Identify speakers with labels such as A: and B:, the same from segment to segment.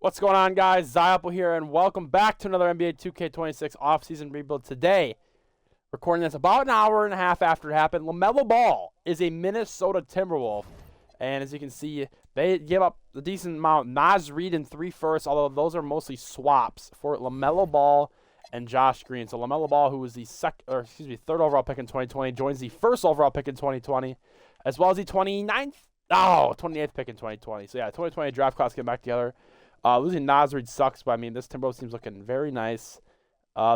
A: What's going on, guys? Apple here, and welcome back to another NBA 2K26 offseason rebuild. Today, recording this about an hour and a half after it happened. LaMelo Ball is a Minnesota Timberwolf, and as you can see, they give up a decent amount. Naz Reid in 3 firsts, although those are mostly swaps for LaMelo Ball and Josh Green. So LaMelo Ball, who was the third overall pick in 2020, joins the first overall pick in 2020, as well as the 28th pick in 2020. So yeah, 2020 draft class getting back together. Losing Naz Reid sucks, but I mean, this Timberwolves team's looking very nice.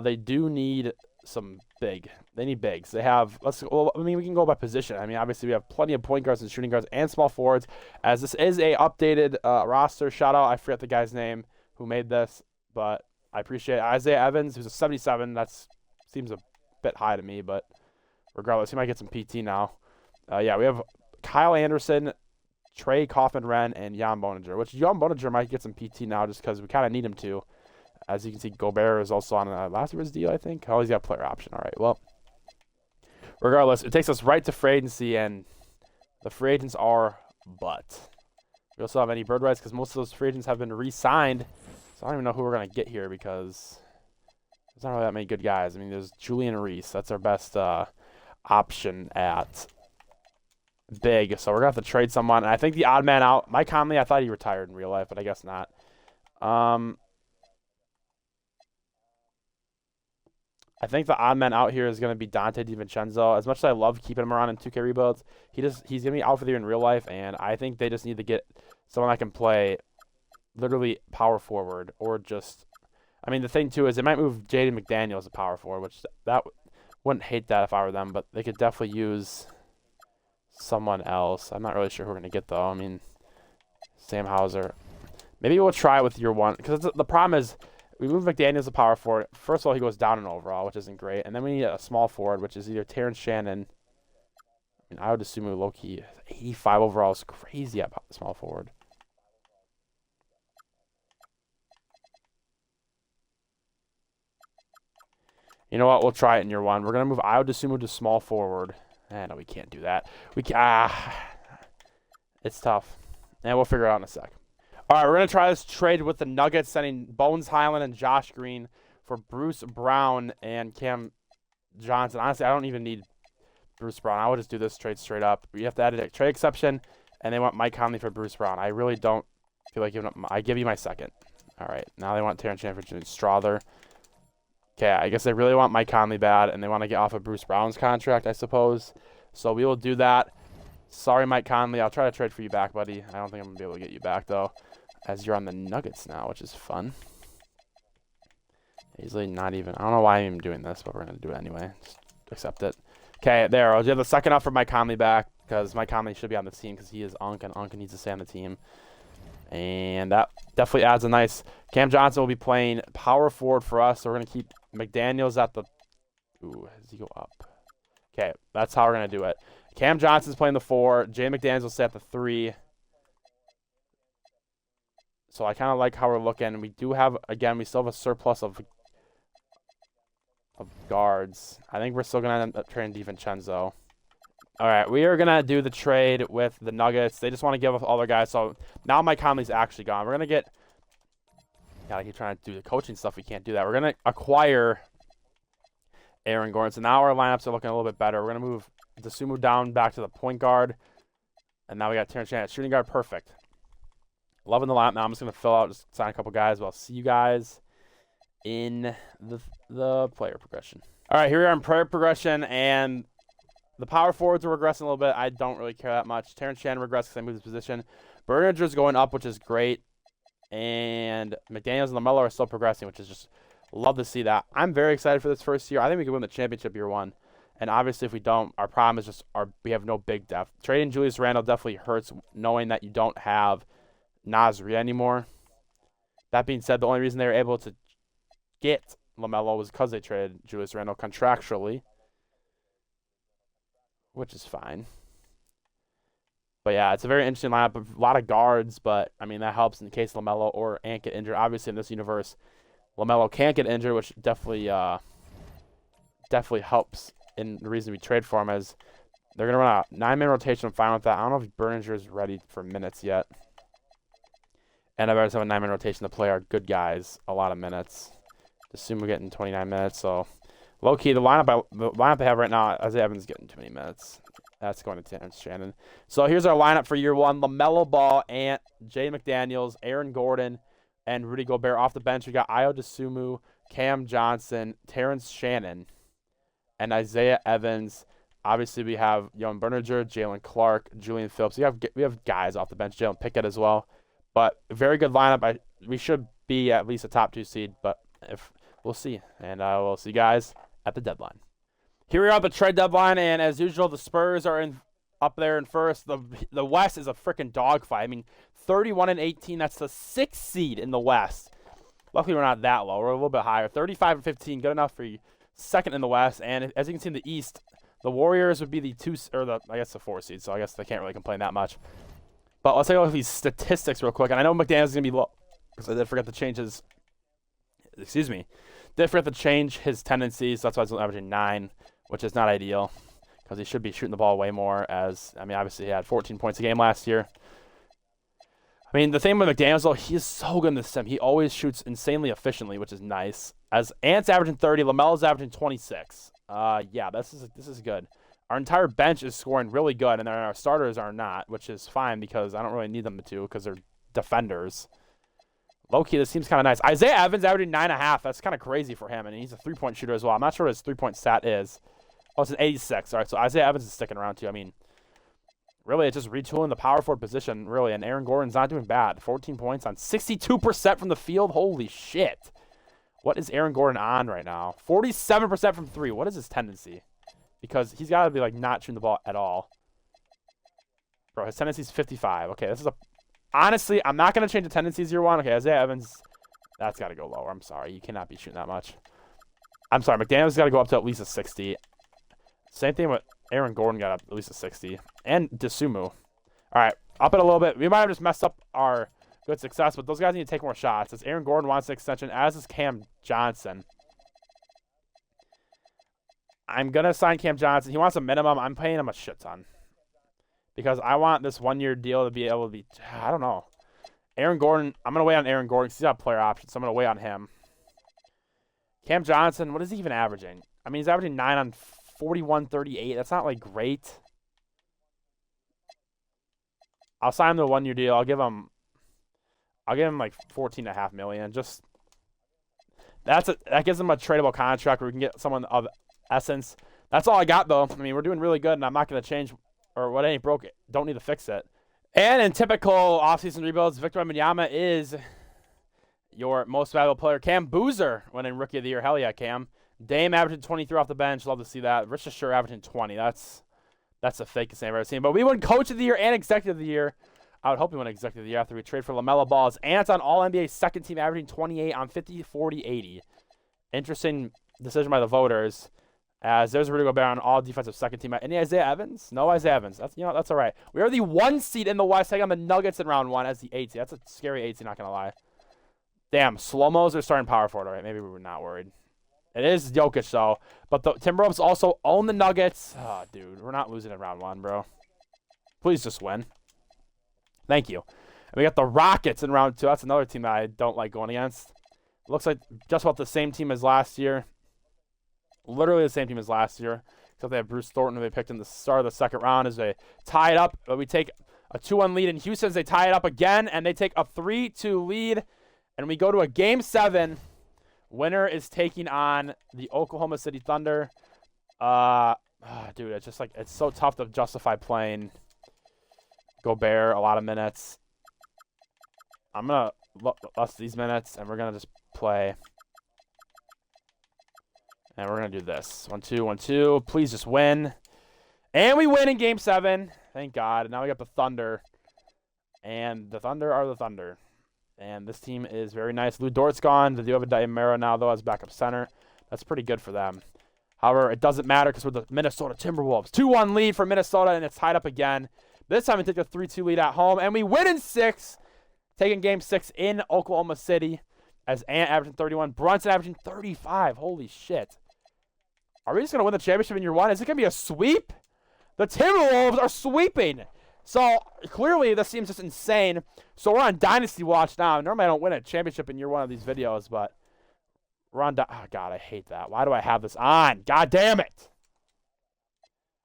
A: They do need some big. They need bigs. They have, we can go by position. I mean, obviously, we have plenty of point guards and shooting guards and small forwards, as this is a updated roster. Shout out, I forget the guy's name who made this, but I appreciate it. Isaiah Evans, who's a 77. That seems a bit high to me, but regardless, he might get some PT now. Yeah, we have Kyle Anderson, Trey Kaufman-Renn, and Jan Boninger, which Jan Boninger might get some PT now just because we kind of need him to. As you can see, Gobert is also on last year's deal, I think. Oh, he's got a player option. All right, well, regardless, it takes us right to free agency, and the free agents are but. We also have any bird rights because most of those free agents have been re-signed, so I don't even know who we're going to get here because there's not really that many good guys. I mean, there's Julian Reese. That's our best option at big, so we're gonna have to trade someone. And I think the odd man out, Mike Conley, I thought he retired in real life, but I guess not. I think the odd man out here is gonna be Dante DiVincenzo. As much as I love keeping him around in 2K rebuilds, he's gonna be out for the year in real life, and I think they just need to get someone that can play literally power forward or just. I mean, the thing too is they might move Jaden McDaniels as a power forward, which that wouldn't hate that if I were them, but they could definitely use someone else. I'm not really sure who we're going to get, though. I mean, Sam Hauser. Maybe we'll try it with year one. Because the problem is, we move McDaniels to power forward. First of all, he goes down in overall, which isn't great. And then we need a small forward, which is either Terrence Shannon. I mean, I would assume low-key 85 overall is crazy about the small forward. You know what? We'll try it in year one. We're going to move Ayo Dosunmu to small forward. No, we can't do that. It's tough. And we'll figure it out in a sec. All right, we're going to try this trade with the Nuggets, sending Bones Highland and Josh Green for Bruce Brown and Cam Johnson. Honestly, I don't even need Bruce Brown. I would just do this trade straight up. You have to add a trade exception, and they want Mike Conley for Bruce Brown. I really don't feel like giving up. I give you my second. All right, now they want Terrence Shannon for Strother. Okay, I guess they really want Mike Conley bad, and they want to get off of Bruce Brown's contract, I suppose. So we will do that. Sorry, Mike Conley. I'll try to trade for you back, buddy. I don't think I'm going to be able to get you back, though, as you're on the Nuggets now, which is fun. Easily not even. I don't know why I'm even doing this, but we're going to do it anyway. Just accept it. Okay, there. I'll do the second up for Mike Conley back, because Mike Conley should be on the team because he is Unk, and Unk needs to stay on the team. And that definitely adds a nice. Cam Johnson will be playing power forward for us, so we're going to keep McDaniels at the. Ooh, does he go up? Okay, that's how we're going to do it. Cam Johnson's playing the 4. Jay McDaniels will stay at the 3. So I kind of like how we're looking. We do have, again, we still have a surplus of guards. I think we're still going to end up trading DiVincenzo. All right, we are going to do the trade with the Nuggets. They just want to give up all their guys. So now Mike Conley's actually gone. We're going to get. God, I keep trying to do the coaching stuff. We can't do that. We're going to acquire Aaron Gordon. So now our lineups are looking a little bit better. We're going to move Dosunmu down back to the point guard. And now we got Terrence Shannon. Shooting guard, perfect. Loving the lineup now. I'm just going to fill out, just sign a couple guys. But I'll see you guys in the player progression. All right, here we are in player progression. And the power forwards are regressing a little bit. I don't really care that much. Terrence Shannon regressed because I moved his position. Berninger's going up, which is great. And McDaniels and LaMelo are still progressing, which is just love to see that. I'm very excited for this first year. I think we can win the championship year one. And obviously, if we don't, our problem is just we have no big depth. Trading Julius Randle definitely hurts, knowing that you don't have Naz Reid anymore. That being said, the only reason they were able to get LaMelo was because they traded Julius Randle contractually, which is fine. But yeah, it's a very interesting lineup. A lot of guards, but I mean that helps in the case LaMelo or Ant get injured. Obviously, in this universe, LaMelo can't get injured, which definitely helps. And the reason we trade for him is they're gonna run a 9-man rotation. I'm fine with that. I don't know if Berninger is ready for minutes yet. And I better have a 9-man rotation to play our good guys a lot of minutes. Assume we're getting 29 minutes. So, low-key, the lineup I have right now, Isaiah Evans is getting too many minutes. That's going to Terrence Shannon. So, here's our lineup for year one. LaMelo Ball, Ant, Jay McDaniels, Aaron Gordon, and Rudy Gobert. Off the bench, we got Ayo Dosunmu, Cam Johnson, Terrence Shannon, and Isaiah Evans. Obviously, we have Johan Berninger, Jalen Clark, Julian Phillips. We have guys off the bench, Jalen Pickett as well. But very good lineup. We should be at least a top 2 seed, but we'll see. And we'll see you guys at the deadline. Here we are at the trade deadline, and as usual, the Spurs are up there in first. The West is a freaking dogfight. I mean, 31-18. That's the 6th seed in the West. Luckily, we're not that low. We're a little bit higher. 35-15, good enough for second in the West. And as you can see in the East, the Warriors would be the 4th seed. So I guess they can't really complain that much. But let's take a look at these statistics real quick. And I know McDaniels is going to be low because I did forget to change his. Did forget to change his tendencies. So that's why he's averaging 9, which is not ideal because he should be shooting the ball way more. Obviously, he had 14 points a game last year. I mean, the thing with McDaniels, though, he is so good in the sim. He always shoots insanely efficiently, which is nice. As Ant's averaging 30, LaMelo's averaging 26. Yeah, this is good. Our entire bench is scoring really good, and then our starters are not, which is fine because I don't really need them to because they're defenders. Low-key, this seems kind of nice. Isaiah Evans averaging 9.5. That's kind of crazy for him, and he's a 3-point shooter as well. I'm not sure what his 3-point stat is. Oh, it's an 86. All right, so Isaiah Evans is sticking around too. I mean, really, it's just retooling the power forward position, really, and Aaron Gordon's not doing bad. 14 points on 62% from the field. Holy shit. What is Aaron Gordon on right now? 47% from 3. What is his tendency? Because he's got to be, not shooting the ball at all. Bro, his tendency is 55. Okay, this is honestly, I'm not going to change the tendencies year one. Okay, Isaiah Evans, that's got to go lower. I'm sorry. You cannot be shooting that much. I'm sorry. McDaniels got to go up to at least a 60. Same thing with Aaron Gordon got up at least a 60. And Dosunmu. All right, up it a little bit. We might have just messed up our good success, but those guys need to take more shots. As Aaron Gordon wants an extension, as is Cam Johnson. I'm going to sign Cam Johnson. He wants a minimum. I'm paying him a shit ton. Because I want this 1-year deal to be able to be, I don't know. Aaron Gordon, I'm going to wait on Aaron Gordon because he's got player options, so I'm going to wait on him. Cam Johnson, what is he even averaging? I mean, he's averaging 9 on 41-38. That's not, great. I'll sign him to a 1-year deal. I'll give him $14.5 million. Just that gives him a tradable contract where we can get someone of essence. That's all I got, though. I mean, we're doing really good, and I'm not going to change or what ain't broke. Don't need to fix it. And in typical offseason rebuilds, Victor Wembanyama is your most valuable player. Cam Boozer winning Rookie of the Year. Hell yeah, Cam. Dame averaging 23 off the bench. Love to see that. Rich Ashur averaging 20. That's the fakest thing I've ever seen. But we won Coach of the Year and Executive of the Year. I would hope we win Executive of the Year after we trade for LaMelo Ball. Ant on All-NBA second team averaging 28 on 50, 40, 80. Interesting decision by the voters. As there's Rudy Gobert on all defensive second team. Any Isaiah Evans? No Isaiah Evans. That's all right. We are the 1 seed in the West, taking on the Nuggets in round 1 as the 8 seed. That's a scary 8 seed, not going to lie. Damn, slow-mos are starting power forward. All right, maybe we were not worried. It is Jokic, though. But the Timberwolves also own the Nuggets. Oh, dude, we're not losing in round 1, bro. Please just win. Thank you. And we got the Rockets in round 2. That's another team that I don't like going against. Looks like just about the same team as last year. Literally the same team as last year. Except they have Bruce Thornton, who they picked in the start of the second round, as they tie it up. But we take a 2-1 lead in Houston as they tie it up again. And they take a 3-2 lead. And we go to a Game 7. Winner is taking on the Oklahoma City Thunder. Dude, it's just it's so tough to justify playing Gobert a lot of minutes. I'm going to less these minutes, and we're going to just play. And we're going to do this. 1-2, 1-2. Please just win. And we win in Game 7. Thank God. And now we got the Thunder. And the Thunder are the Thunder. And this team is very nice. Lou Dort's gone. They do have a Diamero now, though, as backup center. That's pretty good for them. However, it doesn't matter because we're the Minnesota Timberwolves. 2-1 lead for Minnesota, and it's tied up again. This time we take a 3-2 lead at home. And we win in 6. Taking Game 6 in Oklahoma City. As Ant averaging 31. Brunson averaging 35. Holy shit. Are we just going to win the championship in year 1? Is it going to be a sweep? The Timberwolves are sweeping. So, clearly, this seems just insane. So, we're on Dynasty Watch now. Normally, I don't win a championship in year one of these videos, but we're on... Oh, God, I hate that. Why do I have this on? God damn it.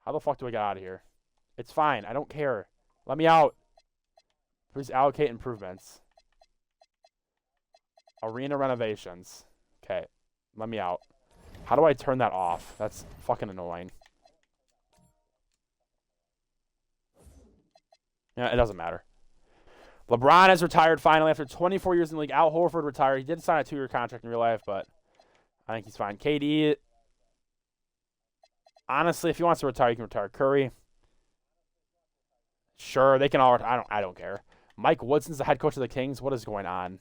A: How the fuck do I get out of here? It's fine. I don't care. Let me out. Please allocate improvements. Arena renovations. Okay. Let me out. How do I turn that off? That's fucking annoying. Yeah, it doesn't matter. LeBron has retired finally after 24 years in the league. Al Horford retired. He did sign a 2-year contract in real life, but I think he's fine. KD, honestly, if he wants to retire, he can retire. Curry, sure, they can all retire. I don't care. Mike Woodson's the head coach of the Kings. What is going on?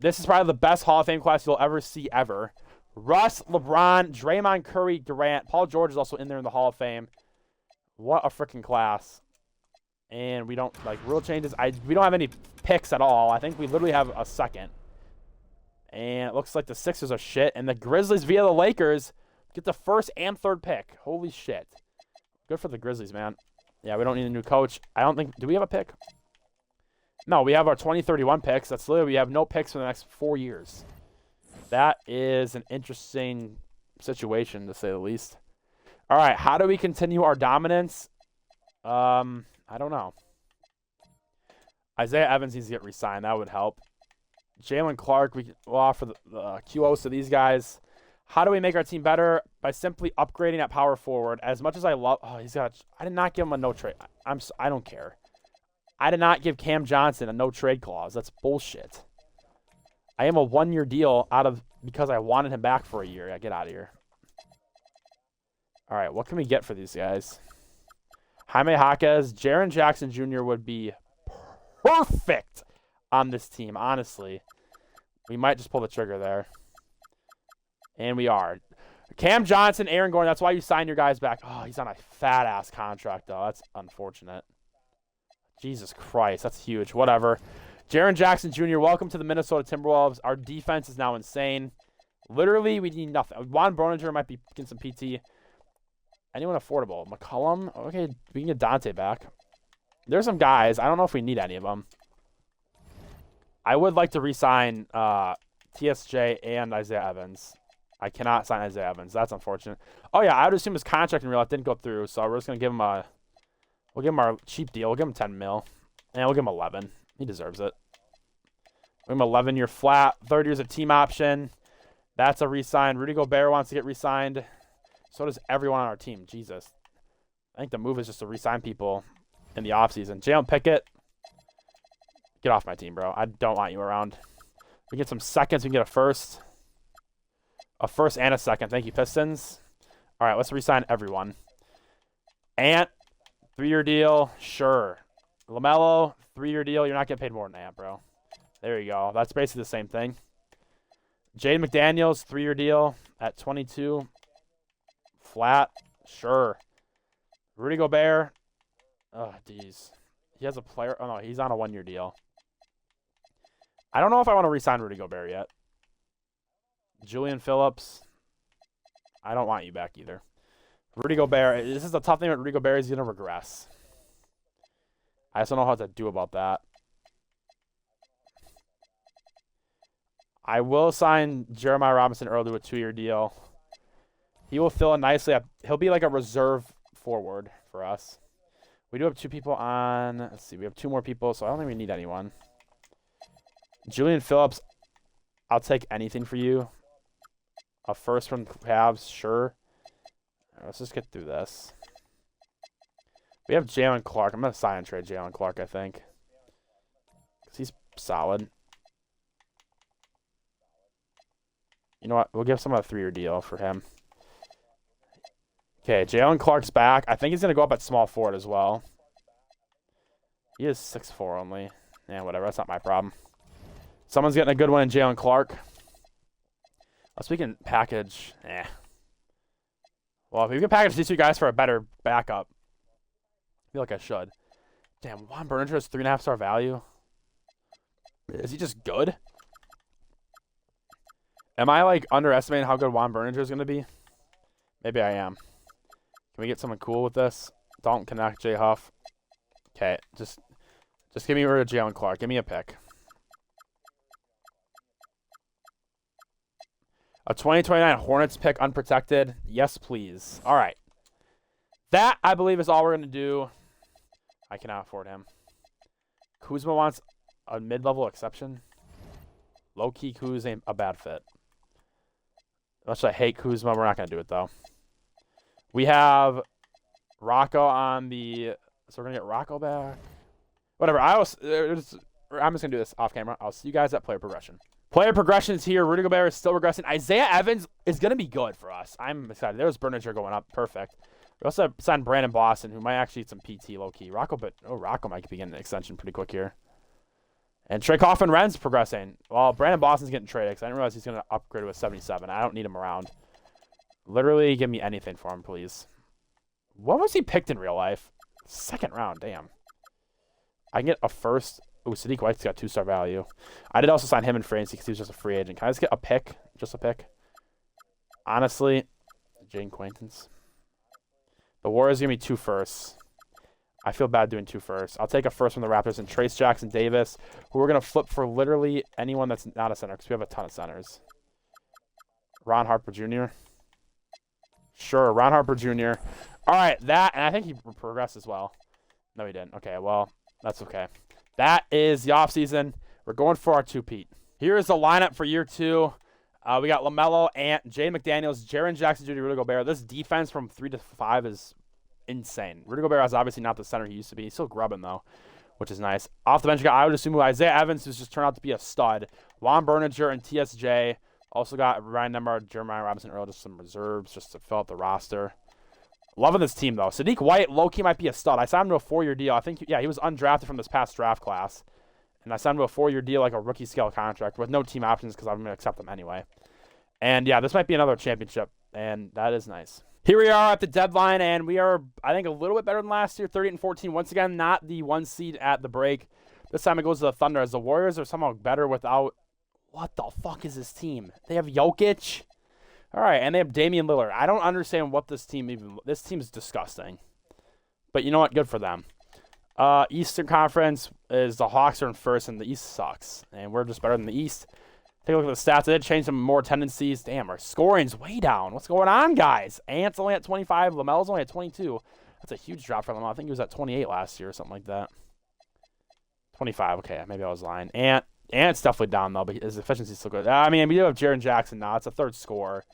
A: This is probably the best Hall of Fame class you'll ever see ever. Russ, LeBron, Draymond, Curry, Durant. Paul George is also in there in the Hall of Fame. What a freaking class. And we don't, like, rule changes. We don't have any picks at all. I think we literally have a second. And it looks like the Sixers are shit. And the Grizzlies, via the Lakers, get the first and third pick. Holy shit. Good for the Grizzlies, man. Yeah, we don't need a new coach. I don't think, do we have a pick? No, we have our 2031 picks. That's literally, we have no picks for the next 4 years. That is an interesting situation, to say the least. All right, how do we continue our dominance? I don't know. Isaiah Evans needs to get re-signed. That would help. Jalen Clark, we'll offer the QOs to these guys. How do we make our team better? By simply upgrading at power forward. As much as I love... Oh, he's got... I did not give him a no-trade. I don't care. I did not give Cam Johnson a no-trade clause. That's bullshit. I am a 1-year deal because I wanted him back for a year. Yeah, get out of here. All right, what can we get for these guys? Jaime Jaquez, Jaren Jackson Jr. would be perfect on this team, honestly. We might just pull the trigger there. And we are. Cam Johnson, Aaron Gordon, that's why you signed your guys back. Oh, he's on a fat-ass contract, though. That's unfortunate. Jesus Christ, that's huge. Whatever. Jaren Jackson Jr., welcome to the Minnesota Timberwolves. Our defense is now insane. Literally, we need nothing. Juan Broninger might be getting some PT. Anyone affordable? McCollum? Okay, we can get Dante back. There's some guys. I don't know if we need any of them. I would like to re-sign TSJ and Isaiah Evans. I cannot sign Isaiah Evans. That's unfortunate. Oh, yeah, I would assume his contract in real life didn't go through, so we're just going to give him a... We'll give him our cheap deal. We'll give him 10 mil. And we'll give him 11. He deserves it. We'll give him 11-year flat. 3rd year's a team option. That's a re-sign. Rudy Gobert wants to get re-signed. So does everyone on our team. Jesus. I think the move is just to re-sign people in the offseason. Jalen Pickett. Get off my team, bro. I don't want you around. We get some seconds. We can get a first. A first and a second. Thank you, Pistons. All right, let's re-sign everyone. Ant, 3-year deal. Sure. LaMelo, 3-year deal. You're not getting paid more than Ant, bro. There you go. That's basically the same thing. Jaden McDaniels, 3-year deal at 22. Flat. Sure. Rudy Gobert. Oh, geez. He has a player. Oh, no. He's on a 1-year deal. I don't know if I want to re-sign Rudy Gobert yet. Julian Phillips. I don't want you back either. Rudy Gobert. This is the tough thing with Rudy Gobert. He's going to regress. I just don't know how to do about that. I will sign Jeremiah Robinson Earl to a 2-year deal. He will fill in nicely. He'll be like a reserve forward for us. We do have 2 people on. Let's see. We have 2 more people, so I don't think we need anyone. Julian Phillips, I'll take anything for you. A first from Cavs, sure. Let's just get through this. We have Jalen Clark. I'm going to sign and trade Jalen Clark, I think. Because he's solid. You know what? We'll give someone a 3-year deal for him. Okay, Jalen Clark's back. I think he's going to go up at small forward as well. He is 6'4" only. Yeah, whatever. That's not my problem. Someone's getting a good one in Jalen Clark. Unless we can package. Well, if we can package these 2 guys for a better backup, I feel like I should. Damn, Juan Berninger has 3.5-star value. Is he just good? Am I, like, underestimating how good Juan Berninger is going to be? Maybe I am. Can we get someone cool with this? Dalton Connect, J. Huff. Okay, just give me rid of Jalen Clark. Give me a pick. A 2029 Hornets pick, unprotected. Yes, please. All right. That, I believe, is all we're going to do. I cannot afford him. Kuzma wants a mid-level exception. Low-key Kuz ain't a bad fit. Much I hate Kuzma, we're not going to do it, though. We have Rocco on the... So we're going to get Rocco back. Whatever. I'm just going to do this off camera. I'll see you guys at player progression. Player progression is here. Rudy Gobert is still regressing. Isaiah Evans is going to be good for us. I'm excited. There's Berninger going up. Perfect. We also signed Brandon Boston, who might actually need some PT low-key. Rocco might be getting an extension pretty quick here. And Trey Coffin-Ren's progressing. Well, Brandon Boston's getting traded because I didn't realize he's going to upgrade to a 77. I don't need him around. Literally, give me anything for him, please. What was he picked in real life? Second round, damn. I can get a first. Ooh, Sadiq White's got 2-star value. I did also sign him in free agency because he was just a free agent. Can I just get a pick? Just a pick? Honestly, Jane Quaintance. The Warriors give me 2 firsts. I feel bad doing 2 firsts. I'll take a first from the Raptors and Trace Jackson Davis, who we're going to flip for literally anyone that's not a center because we have a ton of centers. Ron Harper Jr. Sure, Ron Harper Jr. All right, that, and I think he progressed as well. No, he didn't. Okay, well, that's okay. That is the offseason. We're going for our 2-peat. Here is the lineup for year 2. We got LaMelo, Ant, Jay McDaniels, Jaren Jackson Jr., Rudy Gobert. This defense from 3 to 5 is insane. Rudy Gobert is obviously not the center he used to be. He's still grubbing, though, which is nice. Off the bench, I would assume Isaiah Evans, who's just turned out to be a stud. Juan Berninger and TSJ. Also got Ryan Nembhard, Jeremiah Robinson Earl, just some reserves just to fill out the roster. Loving this team, though. Sadiq White, low-key might be a stud. I signed him to a 4-year deal. I think, yeah, he was undrafted from this past draft class. And I signed him to a 4-year deal, like a rookie-scale contract, with no team options because I'm going to accept them anyway. And, yeah, this might be another championship, and that is nice. Here we are at the deadline, and we are, I think, a little bit better than last year, 38-14. Once again, not the 1 seed at the break. This time it goes to the Thunder, as the Warriors are somehow better without... What the fuck is this team? They have Jokic... All right, and they have Damian Lillard. I don't understand what this team even... This team is disgusting. But you know what? Good for them. Eastern Conference is the Hawks are in first, and the East sucks. And we're just better than the East. Take a look at the stats. They did change some more tendencies. Damn, our scoring's way down. What's going on, guys? Ant's only at 25. LaMelo's only at 22. That's a huge drop for LaMelo. I think he was at 28 last year or something like that. 25. Okay, maybe I was lying. Ant's definitely down, though, but his efficiency's still good. I mean, we do have Jaren Jackson now. It's a third scorer.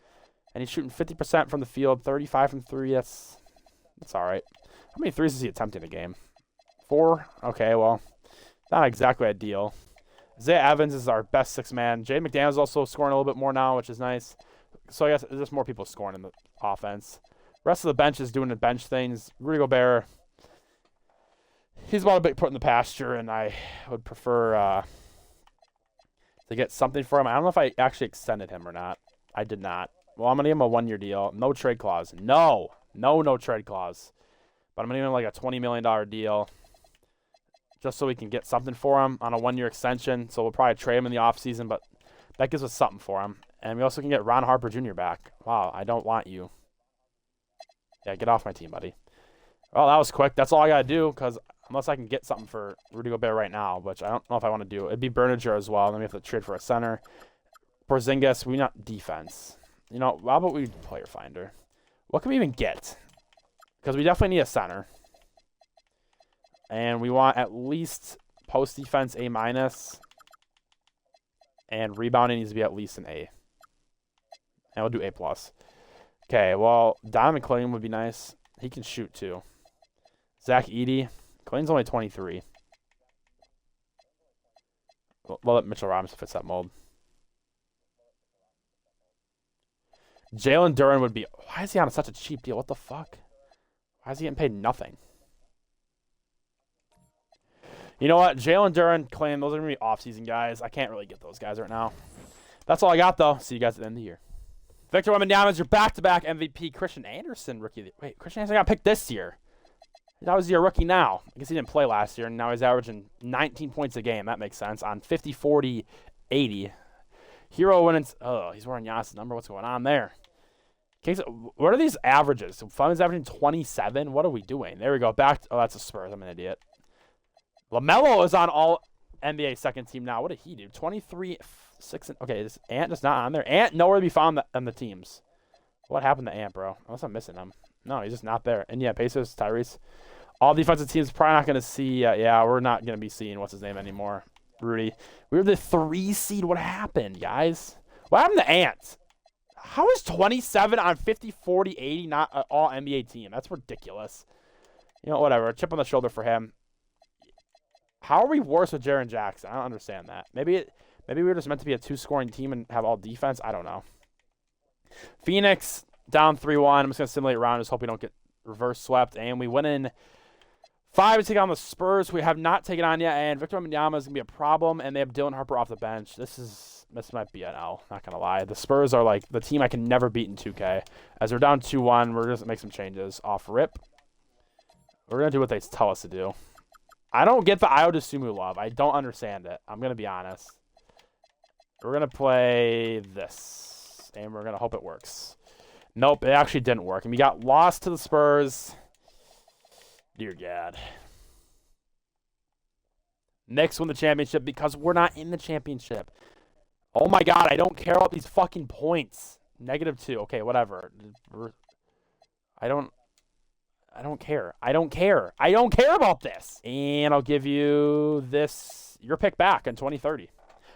A: And he's shooting 50% from the field, 35 from 3. That's all right. How many threes is he attempting a game? 4? Okay, well, not exactly ideal. Isaiah Evans is our best 6-man. Jay McDaniels also scoring a little bit more now, which is nice. So I guess there's just more people scoring in the offense. Rest of the bench is doing the bench things. Rudy Gobert, he's about to be put in the pasture, and I would prefer to get something for him. I don't know if I actually extended him or not. I did not. Well, I'm going to give him a 1-year deal. No trade clause. No trade clause. But I'm going to give him like a $20 million deal just so we can get something for him on a 1-year extension. So we'll probably trade him in the offseason, but that gives us something for him. And we also can get Ron Harper Jr. back. Wow, I don't want you. Yeah, get off my team, buddy. Well, that was quick. That's all I got to do because unless I can get something for Rudy Gobert right now, which I don't know if I want to do. It'd be Berninger as well. Then we have to trade for a center. Porzingis, we not defense. You know, how about we player finder? What can we even get? Because we definitely need a center. And we want at least post defense A-. And rebounding needs to be at least an A. And we'll do A+. Okay, well, Donovan McClain would be nice. He can shoot too. Zach Edey. McClain's only 23. We'll let Mitchell Robinson fits that mold. Jalen Duren would be... Why is he on such a cheap deal? What the fuck? Why is he getting paid nothing? You know what? Jalen Duren, Clay, those are going to be off-season guys. I can't really get those guys right now. That's all I got, though. See you guys at the end of the year. Victor Wembanyama is your back-to-back MVP. Christian Anderson, rookie. Wait, Christian Anderson got picked this year. That was your rookie now. I guess he didn't play last year, and now he's averaging 19 points a game. That makes sense. On 50, 40, 80. Hero Winnings. Oh, he's wearing Giannis' number. What's going on there? What are these averages? Fun is averaging 27. What are we doing? There we go. Back. Oh, that's a Spurs. I'm an idiot. LaMelo is on all NBA second team now. What did he do? 23, 6. Okay, is Ant just not on there? Ant nowhere to be found on the teams. What happened to Ant, bro? Unless I'm missing him. No, he's just not there. And yeah, Pacers, Tyrese. All defensive teams probably not going to see. Yeah, we're not going to be seeing what's his name anymore. Rudy. We were the 3 seed. What happened, guys? What happened to Ant? How is 27 on 50, 40, 80 not an all NBA team? That's ridiculous. You know, whatever. A chip on the shoulder for him. How are we worse with Jaren Jackson? I don't understand that. Maybe we were just meant to be a 2-scoring team and have all defense. I don't know. Phoenix down 3-1. I'm just going to simulate around. Just hope we don't get reverse swept. And we went in 5 to take on the Spurs. We have not taken on yet. And Victor Wembanyama is going to be a problem. And they have Dylan Harper off the bench. This might be an L. Not going to lie. The Spurs are like the team I can never beat in 2K. As we're down 2-1, we're going to make some changes. Off rip. We're going to do what they tell us to do. I don't get the Ayo Dosunmu love. I don't understand it. I'm going to be honest. We're going to play this. And we're going to hope it works. Nope, it actually didn't work. And we got lost to the Spurs. Dear God. Knicks win the championship because we're not in the championship. Oh my God, I don't care about these fucking points. -2. Okay, whatever. I don't care. I don't care. I don't care about this. And I'll give you this, your pick back in 2030.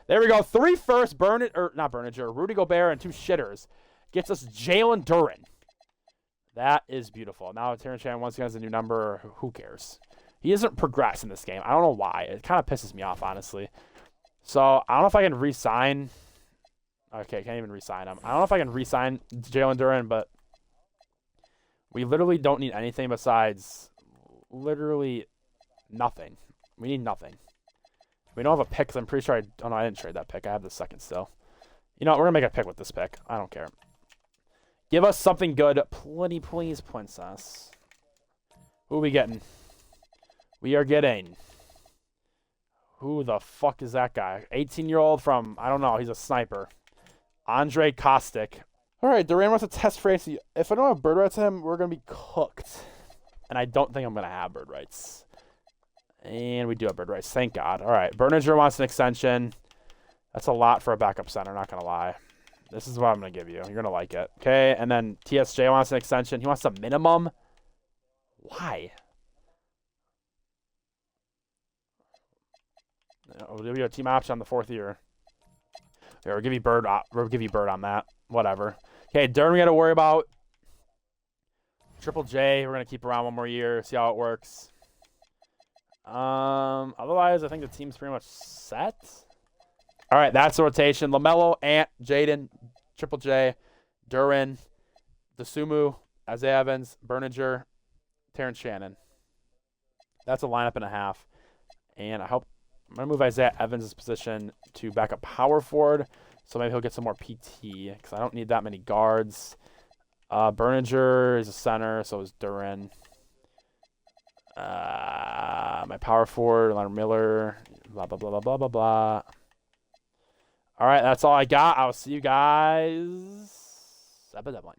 A: There we go. 3 firsts, Rudy Gobert and 2 shitters. Gets us Jalen Duren. That is beautiful. Now Terrence Shannon once again has a new number. Who cares? He doesn't progress in this game. I don't know why. It kind of pisses me off, honestly. So I don't know if I can re-sign. Okay, can't even re-sign him. I don't know if I can re-sign Jalen Duren, but we literally don't need anything besides literally nothing. We need nothing. We don't have a pick because I'm pretty sure oh no, I didn't trade that pick. I have the second still. You know what? We're going to make a pick with this pick. I don't care. Give us something good. Please, princess. Who are we getting? We are getting... Who the fuck is that guy? 18-year-old from... I don't know. He's a sniper. Andre Kostic. All right, Durant wants to test Francie. If I don't have bird rights to him, we're going to be cooked. And I don't think I'm going to have bird rights. And we do have bird rights. Thank God. All right, Berninger wants an extension. That's a lot for a backup center, not going to lie. This is what I'm going to give you. You're going to like it. Okay, and then TSJ wants an extension. He wants a minimum. Why? We'll give you a team option on the 4th year. Here, we'll give you bird. We'll give you bird on that. Whatever. Okay, Durham we got to worry about. Triple J, we're going to keep around 1 more year, see how it works. Otherwise, I think the team's pretty much set. All right, that's the rotation. LaMelo, Ant, Jaden, Triple J, Duren, Dosunmu, Isaiah Evans, Berninger, Terrence Shannon. That's a lineup and a half. And I'm going to move Isaiah Evans' position to backup power forward. So maybe he'll get some more PT because I don't need that many guards. Berninger is a center, so is Duren. My power forward, Leonard Miller, blah, blah, blah, blah, blah, blah, blah. All right, that's all I got. I'll see you guys at the deadline.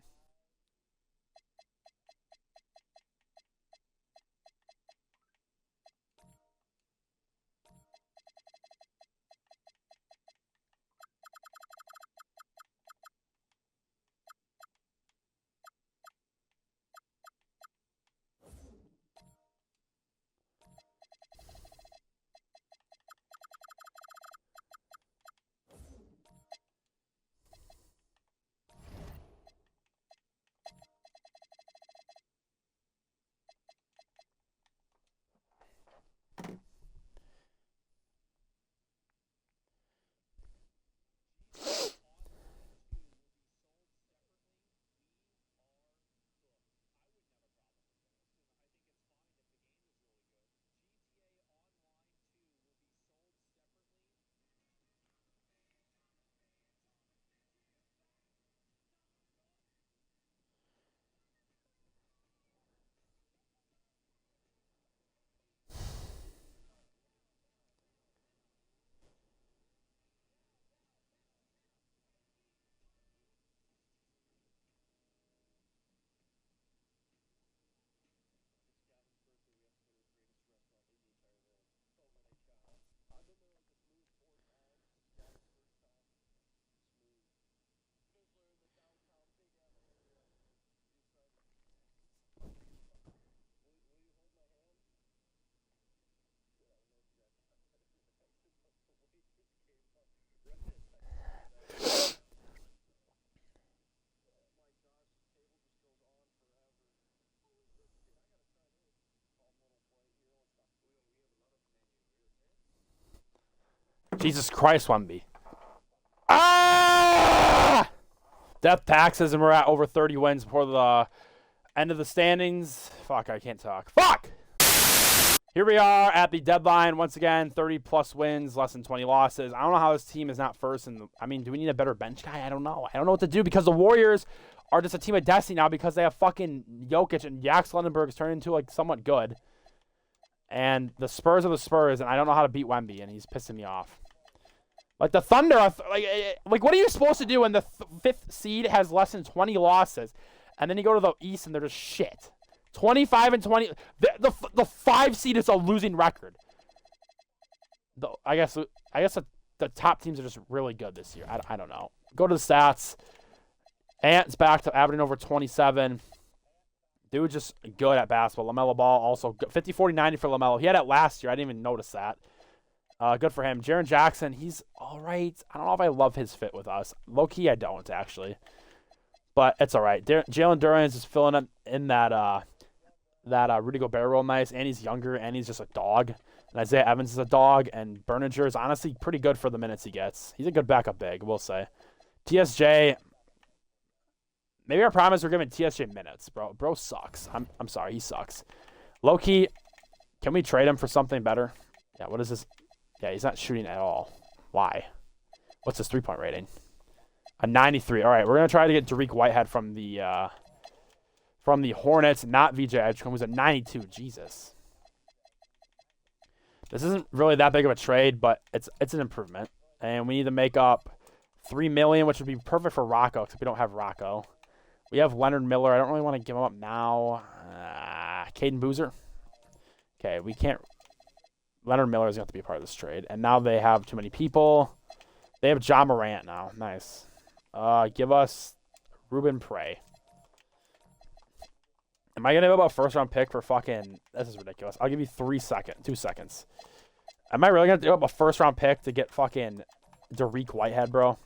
A: Jesus Christ, Wemby. Ah! Death taxes, and we're at over 30 wins before the end of the standings. Fuck, I can't talk. Fuck! Here we are at the deadline. Once again, 30-plus wins, less than 20 losses. I don't know how this team is not first. I mean, do we need a better bench guy? I don't know. I don't know what to do because the Warriors are just a team of destiny now because they have fucking Jokic, and Jax Lundenberg is turning into, like, somewhat good. And the Spurs are the Spurs, and I don't know how to beat Wemby, and he's pissing me off. Like, the Thunder, like what are you supposed to do when the fifth seed has less than 20 losses? And then you go to the East, and they're just shit. 25 and 20. The 5 seed is a losing record. I guess the top teams are just really good this year. I don't know. Go to the stats. Ant's back to averaging over 27. Dude just good at basketball. LaMelo Ball also good. 50, 40, 90 for LaMelo. He had it last year. I didn't even notice that. Good for him. Jaren Jackson, he's all right. I don't know if I love his fit with us. Low-key, I don't, actually. But it's all right. Jalen Duren is just filling up in that Rudy Gobert role nice, and he's younger, and he's just a dog. And Isaiah Evans is a dog, and Berninger is honestly pretty good for the minutes he gets. He's a good backup big, we'll say. TSJ, maybe our problem is we're giving TSJ minutes, bro. Bro sucks. I'm sorry, he sucks. Low-key, can we trade him for something better? Yeah, what is this? Yeah, he's not shooting at all. Why? What's his three-point rating? A 93. All right, we're going to try to get Dariq Whitehead from the Hornets, not VJ Edgecombe, who's a 92. Jesus. This isn't really that big of a trade, but it's an improvement. And we need to make up $3 million, which would be perfect for Rocco, except we don't have Rocco. We have Leonard Miller. I don't really want to give him up now. Caden Boozer. Okay, we can't. Leonard Miller is going to have to be a part of this trade. And now they have too many people. They have John Morant now. Nice. Give us Ruben Prey. Am I going to give up a first-round pick for fucking... This is ridiculous. I'll give you 2 seconds. Am I really going to give up a first-round pick to get fucking Dariq Whitehead, bro?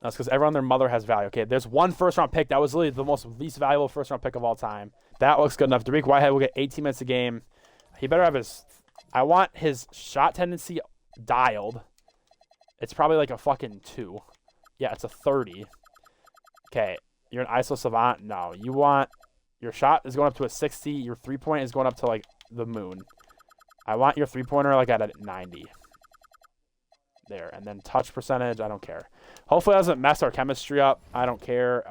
A: That's because everyone and their mother has value. Okay, there's one first-round pick. That was literally the least valuable first-round pick of all time. That looks good enough. Dariq Whitehead will get 18 minutes a game. He better have his... I want his shot tendency dialed. It's probably like a fucking 2. Yeah, it's a 30. Okay, you're an ISO savant? No, you want... Your shot is going up to a 60. Your three-point is going up to, like, the moon. I want your three-pointer, like, at a 90. There. And then touch percentage, I don't care. Hopefully it doesn't mess our chemistry up. I don't care.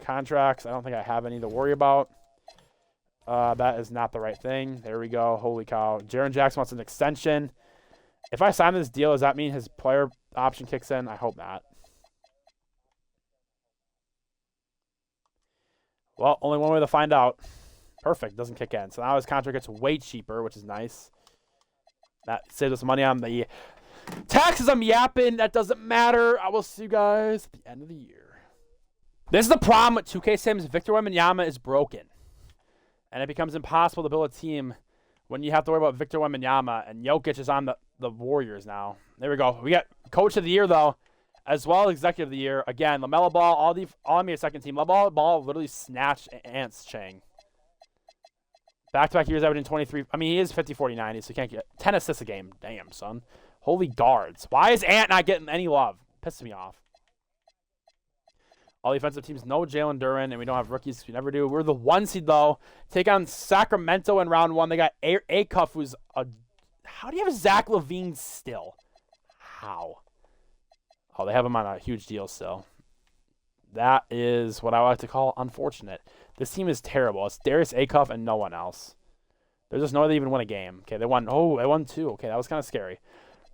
A: Contracts, I don't think I have any to worry about. That is not the right thing. There we go. Holy cow. Jaren Jackson wants an extension. If I sign this deal, does that mean his player option kicks in? I hope not. Well, only one way to find out. Perfect. Doesn't kick in. So now his contract gets way cheaper, which is nice. That saves us money on the taxes. I'm yapping. That doesn't matter. I will see you guys at the end of the year. This is the problem with 2K Sims. Victor Wembanyama is broken. And it becomes impossible to build a team when you have to worry about Victor Wembanyama. And Jokic is on the Warriors now. There we go. We got Coach of the Year, though, as well as Executive of the Year. Again, LaMelo Ball, all NBA second team. LaMelo Ball literally snatched Ant's Chang. Back-to-back years averaging 23. I mean, he is 50, 40, 90, so he can't get 10 assists a game. Damn, son. Holy guards. Why is Ant not getting any love? Pisses me off. All the offensive teams, no Jalen Duren, and we don't have rookies. We never do. We're the 1 seed, though. Take on Sacramento in round 1. They got Acuff, who's a... How do you have Zach LaVine still? How? Oh, they have him on a huge deal still. That is what I like to call unfortunate. This team is terrible. It's Darius Acuff and no one else. There's just no way they even win a game. Okay, they won. Oh, they won 2. Okay, that was kind of scary.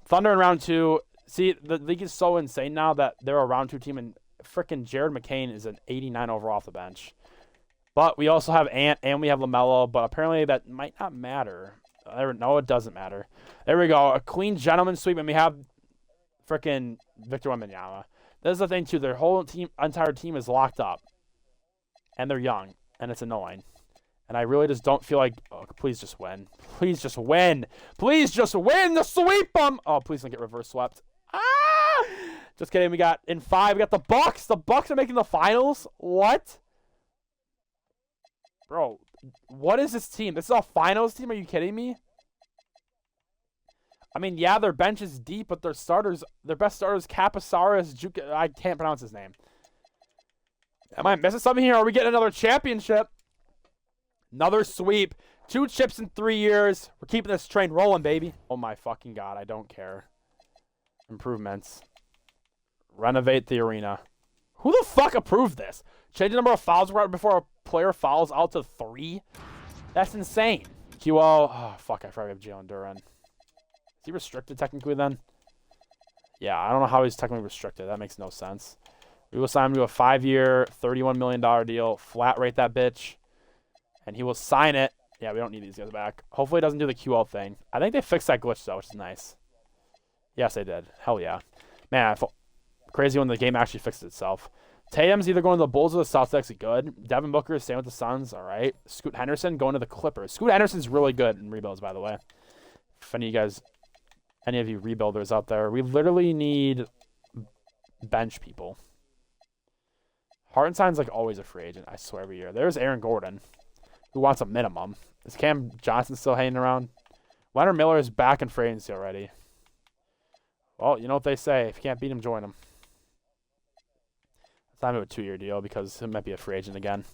A: Thunder in round 2. See, the league is so insane now that they're a round 2 team, and freaking Jared McCain is an 89 overall off the bench. But we also have Ant and we have LaMelo, but apparently that might not matter. No, it doesn't matter. There we go. A clean gentleman sweep, and we have freaking Victor Wembanyama. This is the thing, too. Their whole entire team is locked up. And they're young. And it's annoying. And I really just don't feel like... Oh, please just win. Please just win. Please just win the sweep them. Oh, please don't get reverse swept. Ah! Just kidding. We got in 5. We got the Bucks. The Bucks are making the finals. What? Bro, what is this team? This is a finals team? Are you kidding me? I mean, yeah, their bench is deep, but their best starters, Kapasaris, I can't pronounce his name. Am I missing something here? Are we getting another championship? Another sweep. 2 chips in 3 years. We're keeping this train rolling, baby. Oh my fucking God, I don't care. Improvements. Renovate the arena. Who the fuck approved this? Change the number of fouls right before a player fouls out to 3? That's insane. QL. Oh, fuck, I forgot we have Jalen Duren. Is he restricted technically then? Yeah, I don't know how he's technically restricted. That makes no sense. We will sign him to a 5-year, $31 million deal. Flat rate that bitch. And he will sign it. Yeah, we don't need these guys back. Hopefully it doesn't do the QL thing. I think they fixed that glitch, though, which is nice. Yes, they did. Hell yeah. Man, I felt crazy when the game actually fixed itself. Tatum's either going to the Bulls or the Celtics. Good. Devin Booker is staying with the Suns. All right. Scoot Henderson going to the Clippers. Scoot Henderson's really good in rebuilds, by the way. If any of you rebuilders out there, we literally need bench people. Hartenstein's like always a free agent, I swear, every year. There's Aaron Gordon, who wants a minimum. Is Cam Johnson still hanging around? Leonard Miller is back in free agency already. Well, you know what they say. If you can't beat him, join him. Sign him to a 2-year deal because he might be a free agent again.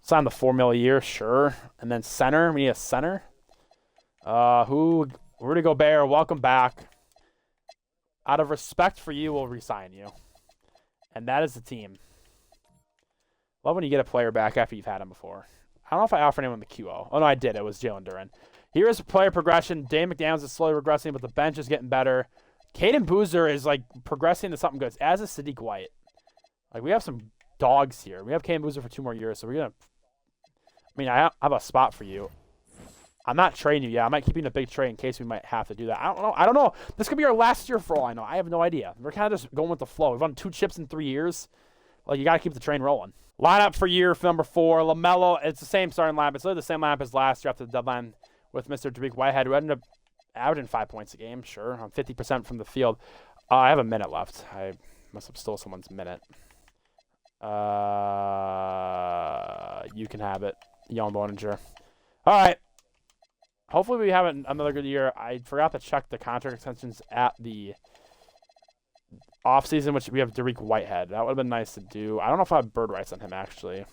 A: Sign the $4 million a year, sure. And then center. We need a center. Rudy Gobert, welcome back. Out of respect for you, we'll re-sign you. And that is the team. Love when you get a player back after you've had him before. I don't know if I offered anyone the QO. Oh, no, I did. It was Jalen Duren. Here's player progression. Dave McDaniels is slowly regressing, but the bench is getting better. Caden Boozer is, like, progressing to something good, as is Sadiq White. Like, we have some dogs here. We have Caden Boozer for 2 more years, so we're going to... I mean, I have a spot for you. I'm not trading you yet. I might keep you in a big trade in case we might have to do that. I don't know. This could be our last year for all I know. I have no idea. We're kind of just going with the flow. We've won 2 chips in 3 years. Like, you got to keep the train rolling. Lineup for year number 4. LaMelo, it's the same starting lineup. It's literally the same lineup as last year after the deadline with Mr. Tariq Whitehead, who ended up averaging 5 points a game. Sure, I'm 50% from the field. I have a minute left. I must have stole someone's minute. You can have it, Young Bollinger. All right. Hopefully we have another good year. I forgot to check the contract extensions at the offseason, which we have Tariq Whitehead. That would have been nice to do. I don't know if I have bird rights on him, actually.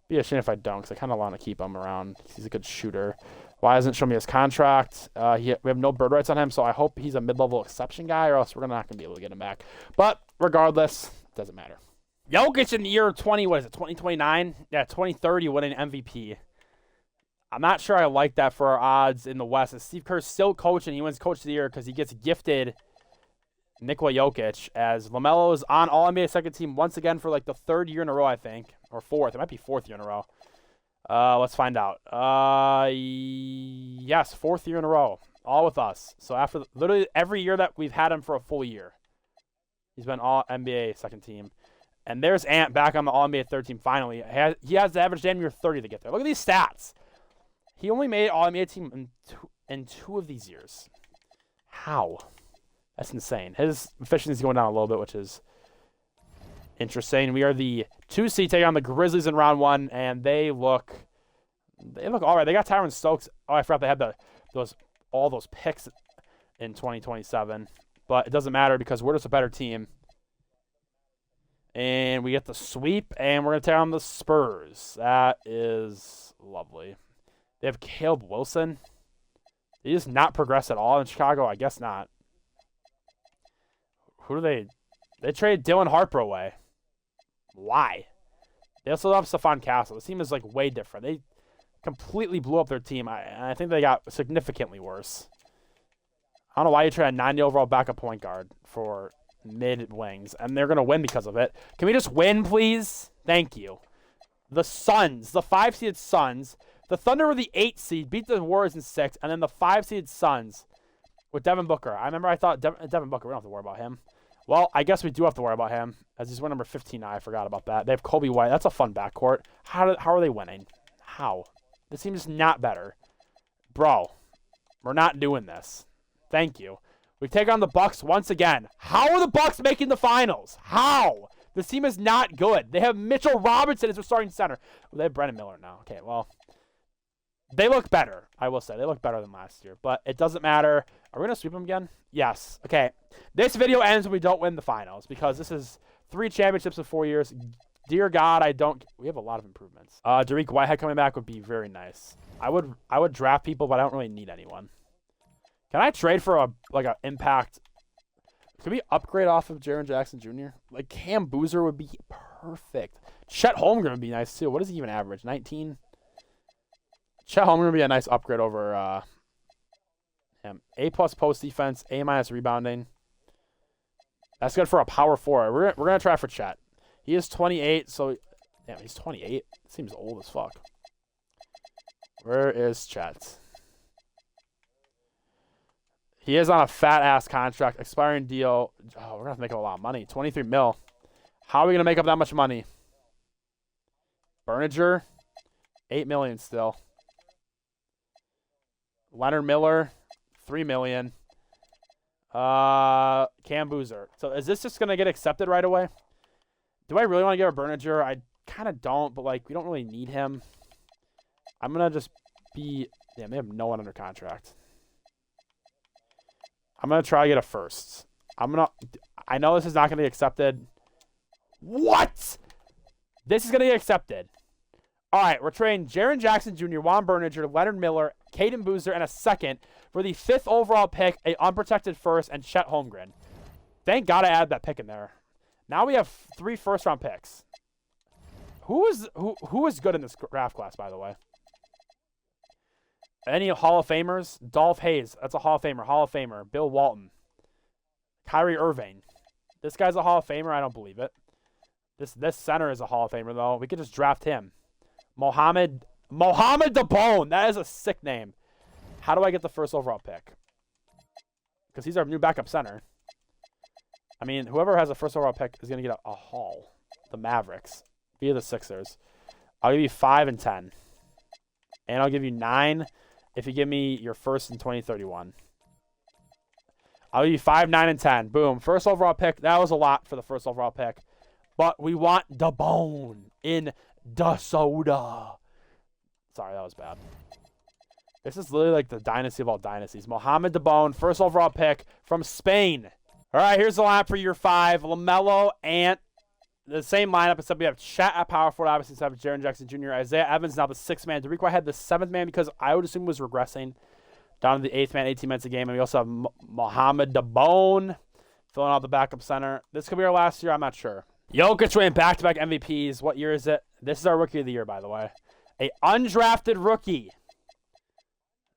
A: Be a shame if I don't, because I kind of want to keep him around. He's a good shooter. Why hasn't shown me his contract? We have no bird rights on him, so I hope he's a mid-level exception guy, or else we're not going to be able to get him back. But regardless, it doesn't matter. Jokic in the year 2029? Yeah, 2030 winning MVP. I'm not sure I like that for our odds in the West. And Steve Kerr's still coaching. He wins Coach of the Year because he gets gifted Nikola Jokic, as LaMelo is on All-NBA second team once again for like the 3rd year in a row, I think. Or 4th. It might be 4th year in a row. Let's find out. Yes, 4th year in a row. All with us. So after literally every year that we've had him for a full year, he's been All-NBA second team. And there's Ant back on the All-NBA third team finally. He has the average damn near 30 to get there. Look at these stats. He only made All-NBA team in 2 of these years. How? That's insane. His efficiency is going down a little bit, which is interesting. We are the 2 seed taking on the Grizzlies in round 1, and they look all right. They got Tyron Stokes. Oh, I forgot they had all those picks in 2027, but it doesn't matter because we're just a better team. And we get the sweep, and we're going to take on the Spurs. That is lovely. They have Caleb Wilson. They just not progress at all in Chicago? I guess not. Who do they... They traded Dylan Harper away. Why? They also have Stephon Castle. The team is, like, way different. They completely blew up their team. I think they got significantly worse. I don't know why you trade a 90 overall backup point guard for mid-wings, and they're going to win because of it. Can we just win, please? Thank you. The Suns, the 5-seeded Suns. The Thunder were the 8 seed, beat the Warriors in 6, and then the 5-seeded Suns with Devin Booker. I thought Devin Booker, we don't have to worry about him. Well, I guess we do have to worry about him, as he's number 15 now. I forgot about that. They have Kobe White. That's a fun backcourt. How are they winning? How? This team is not better. Bro, we're not doing this. Thank you. We take on the Bucks once again. How are the Bucks making the finals? How? This team is not good. They have Mitchell Robinson as their starting center. Well, they have Brendan Miller now. Okay, well, They look better, I will say. They look better than last year, but it doesn't matter. Are we going to sweep them again? Yes. Okay. This video ends when we don't win the finals because this is 3 championships in 4 years. Dear God, we have a lot of improvements. Derek Whitehead coming back would be very nice. I would draft people, but I don't really need anyone. Can I trade for an impact? Can we upgrade off of Jaren Jackson Jr.? Like Cam Boozer would be perfect. Chet Holmgren would be nice too. What does he even average? 19? Chet Holmgren would be a nice upgrade over him. A+ post defense, A- rebounding. That's good for a power forward. We're gonna try for Chet. He is 28, so damn, he's 28. Seems old as fuck. Where is Chet? He is on a fat ass contract, expiring deal. Oh, we're gonna have to make him a lot of money. 23 mil. How are we gonna make up that much money? Berninger, 8 million still. Leonard Miller, 3 million. Cam Boozer. So is this just gonna get accepted right away? Do I really want to get a Berninger? I kind of don't, but like we don't really need him. I'm gonna just be. Damn, they have no one under contract. I'm gonna try to get a first. I know this is not gonna be accepted. What? This is gonna get accepted. All right, we're trading Jaren Jackson Jr., Juan Berninger, Leonard Miller, Caden Boozer, and a second for the 5th overall pick, a unprotected first, and Chet Holmgren. Thank God I added that pick in there. Now we have 3 first-round picks. Who is good in this draft class, by the way? Any Hall of Famers? Dolph Hayes, that's a Hall of Famer. Hall of Famer. Bill Walton. Kyrie Irving. This guy's a Hall of Famer. I don't believe it. This center is a Hall of Famer, though. We could just draft him. Mohamed DeBone. That is a sick name. How do I get the 1st overall pick? Because he's our new backup center. I mean, whoever has a 1st overall pick is going to get a haul. The Mavericks. Via the Sixers. I'll give you 5 and 10. And I'll give you 9 if you give me your 1st in 2031. I'll give you 5, 9, and 10. Boom. 1st overall pick. That was a lot for the 1st overall pick. But we want DeBone in the soda. Sorry, that was bad. This is literally like the dynasty of all dynasties. Mohamed DeBone, 1st overall pick from Spain. All right, here's the lineup for year 5. LaMelo, Ant. The same lineup, except we have Chet at power forward, obviously, instead of Jaren Jackson Jr. Isaiah Evans now the 6th man. Derek Whitehead the 7th man because I would assume was regressing down to the 8th man, 18 minutes a game. And we also have Mohamed DeBone filling out the backup center. This could be our last year. I'm not sure. Jokic winning back-to-back MVPs. What year is it? This is our rookie of the year, by the way. A undrafted rookie.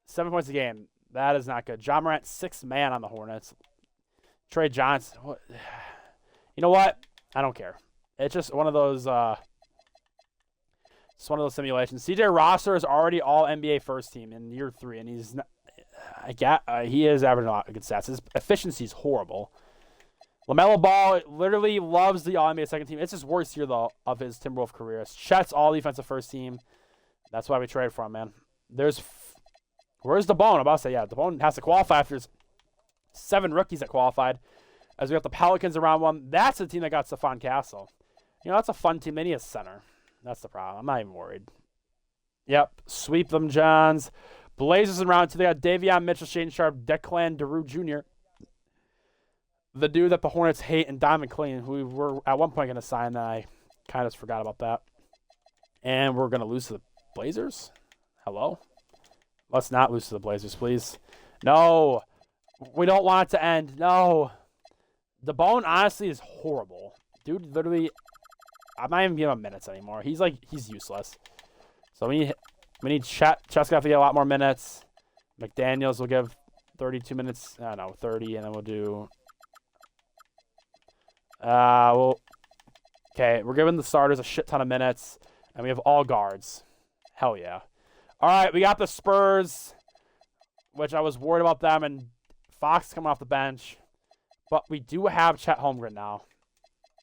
A: 7 points a game. That is not good. John Morant, 6th man on the Hornets. Trey Johnson. You know what? I don't care. It's just one of those simulations. CJ Rosser is already all NBA first team in year 3, and he's not, he is averaging a lot of good stats. His efficiency is horrible. LaMelo Ball literally loves the all NBA second team. It's his worst year though of his Timberwolves career. Chet's all defensive first team. That's why we traded for him, man. Where's DeBone? I'm about to say, yeah, DeBone has to qualify after there's 7 rookies that qualified. As we got the Pelicans around 1. That's the team that got Stephon Castle. You know, that's a fun team. They need a center. That's the problem. I'm not even worried. Yep. Sweep them, Johns. Blazers in round 2. They got Davion Mitchell, Shaden Sharp, Declan DeRue Jr. The dude that the Hornets hate, and Diamond Clean, who we were at one point going to sign. That I kind of forgot about that. And we're going to lose to the Blazers? Hello? Let's not lose to the Blazers, please. No. We don't want it to end. No. DeBone, honestly, is horrible. Dude, literally, I'm not even giving him minutes anymore. He's useless. So we need Chet's got to get a lot more minutes. McDaniels will give 32 minutes. I don't know, 30, and then we'll do. Okay, we're giving the starters a shit ton of minutes, and we have all guards. Hell yeah. All right, we got the Spurs, which I was worried about them, and Fox coming off the bench. But we do have Chet Holmgren now.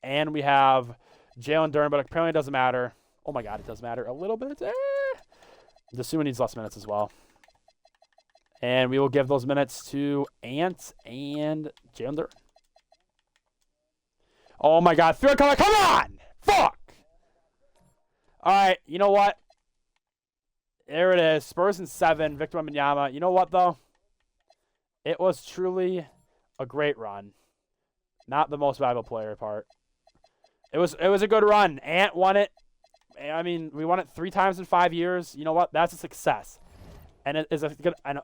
A: And we have Jalen Duren, but apparently it doesn't matter. Oh my God, it does matter a little bit. I'm assuming he needs less minutes as well. And we will give those minutes to Ant and Jalen Duren. Oh my God, third color, come on! Fuck! All right, you know what? There it is. Spurs in 7. Victor Wembanyama. You know what, though? It was truly a great run. Not the most valuable player part. It was a good run. Ant won it. I mean, we won it 3 times in 5 years. You know what? That's a success. And it is a good. I know,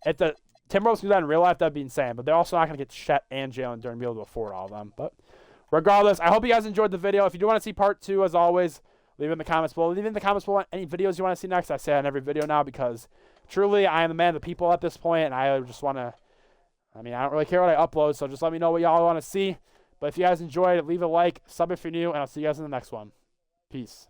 A: if the Timberwolves do that in real life, that'd be insane. But they're also not going to get Chet and Jalen Duren to be able to afford all of them. But regardless, I hope you guys enjoyed the video. If you do want to see part 2, as always, leave it in the comments below. Leave in the comments below any videos you want to see next. I say it on every video now because truly I am the man of the people at this point, and I just want to. I mean, I don't really care what I upload, so just let me know what y'all want to see. But if you guys enjoyed it, leave a like, sub if you're new, and I'll see you guys in the next one. Peace.